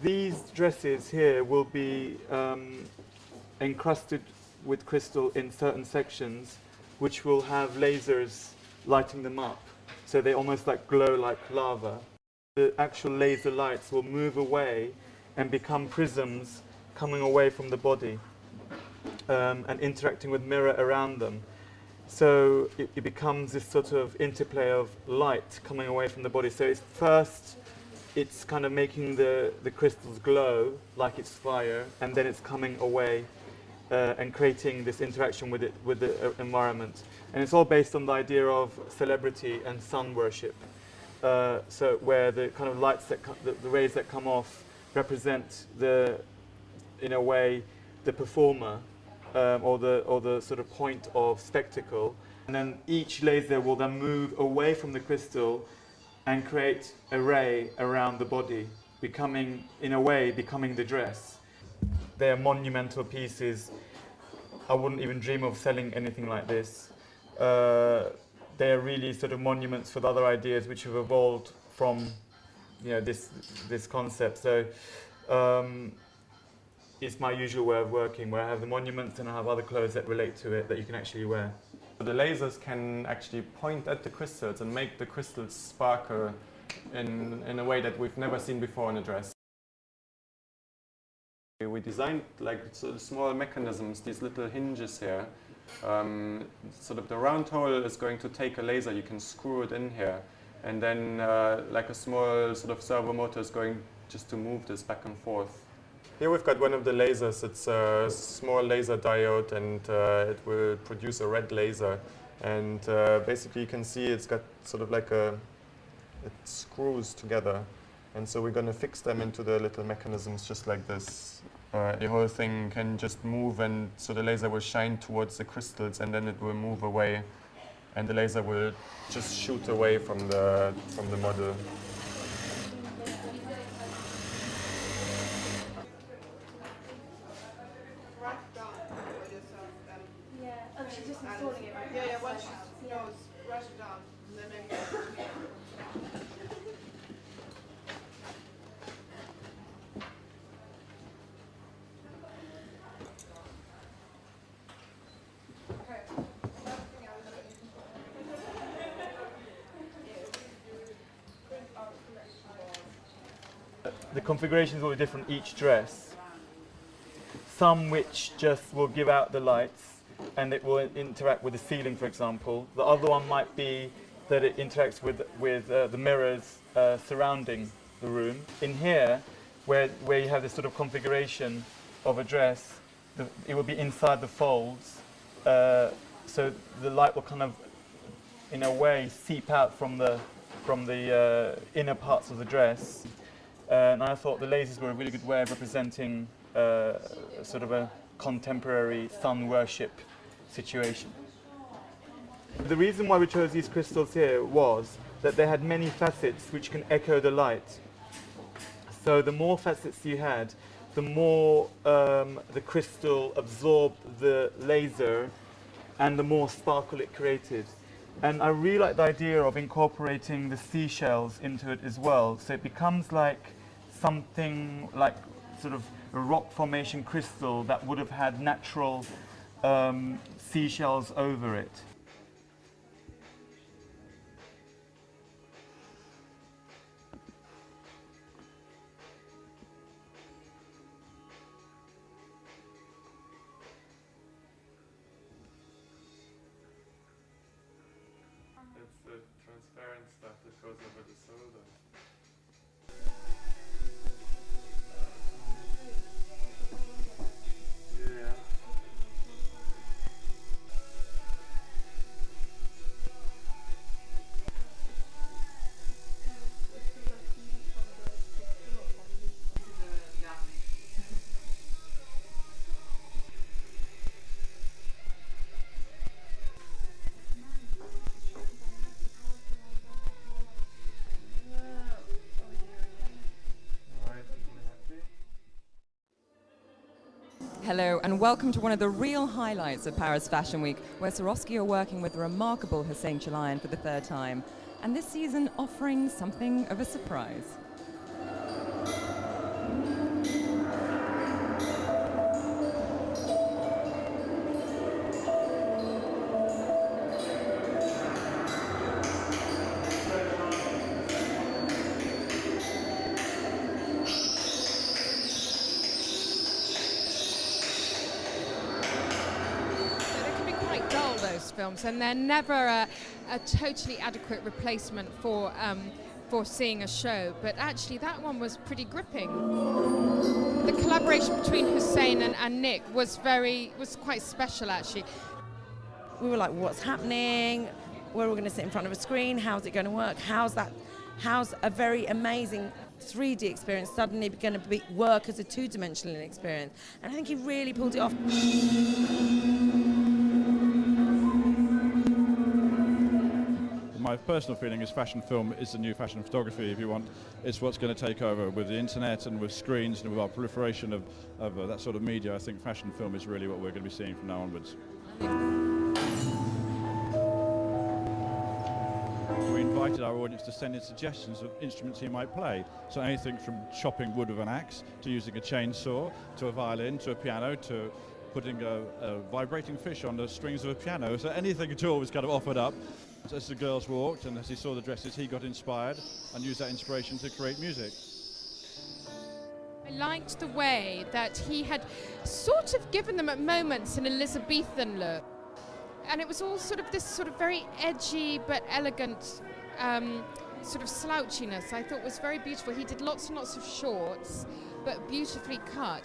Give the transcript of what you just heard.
These dresses here will be encrusted with crystal in certain sections, which will have lasers lighting them up. So they almost like glow like lava. The actual laser lights will move away and become prisms coming away from the body and interacting with mirror around them. So it becomes this sort of interplay of light coming away from the body. So it's first, it's kind of making the crystals glow like it's fire, and then it's coming away and creating this interaction with it, with the environment. And it's all based on the idea of celebrity and sun worship. So where the kind of lights that the rays that come off represent the, in a way, the performer or the sort of point of spectacle. And then each laser will then move away from the crystal and create a ray around the body, becoming, in a way, becoming the dress. They're monumental pieces. I wouldn't even dream of selling anything like this. They're really sort of monuments for the other ideas which have evolved from, you know, this concept. So it's my usual way of working, where I have the monuments and I have other clothes that relate to it that you can actually wear. The lasers can actually point at the crystals and make the crystals sparkle in a way that we've never seen before in a dress. We designed like small mechanisms, these little hinges here. Sort of the round hole is going to take a laser, you can screw it in here, and then like a small sort of servo motor is going just to move this back and forth. Here we've got one of the lasers. It's a small laser diode, and it will produce a red laser. And basically you can see it's got sort of like it screws together. And so we're going to fix them into the little mechanisms just like this. The whole thing can just move, and so the laser will shine towards the crystals, and then it will move away, and the laser will just shoot away from the model. Yeah, oh, she's just installing it right now. Yeah, once she goes, rush it down, and then maybe. The configurations will be different each dress. Some which just will give out the lights and it will interact with the ceiling, for example. The other one might be that it interacts with the mirrors surrounding the room. In here, where you have this sort of configuration of a dress, it will be inside the folds, so the light will kind of, in a way, seep out from the inner parts of the dress. And I thought the lasers were a really good way of representing sort of a contemporary sun worship situation. The reason why we chose these crystals here was that they had many facets which can echo the light. So the more facets you had, the more the crystal absorbed the laser and the more sparkle it created. And I really like the idea of incorporating the seashells into it as well. So it becomes like something like sort of a rock formation crystal that would have had natural seashells over it. It's the transparent stuff that goes over the shoulder. Yeah. Hello and welcome to one of the real highlights of Paris Fashion Week, where Swarovski are working with the remarkable Hussein Chalayan for the third time, and this season offering something of a surprise. films, and they're never a totally adequate replacement for seeing a show. But actually, that one was pretty gripping. The collaboration between Hussein and Nick was quite special, actually. We were like, what's happening? Where are we going to sit in front of a screen? How's it going to work? How's a very amazing 3D experience suddenly going to work as a two-dimensional experience? And I think he really pulled it off. My personal feeling is fashion film is the new fashion photography, if you want. It's what's going to take over with the internet and with screens and with our proliferation of that sort of media. I think fashion film is really what we're going to be seeing from now onwards. We invited our audience to send in suggestions of instruments he might play. So anything from chopping wood with an axe, to using a chainsaw, to a violin, to a piano, to putting a vibrating fish on the strings of a piano. So anything at all was kind of offered up. As the girls walked and as he saw the dresses, he got inspired and used that inspiration to create music. I liked the way that he had sort of given them at moments an Elizabethan look. And it was all sort of this sort of very edgy but elegant sort of slouchiness I thought was very beautiful. He did lots and lots of shorts, but beautifully cut.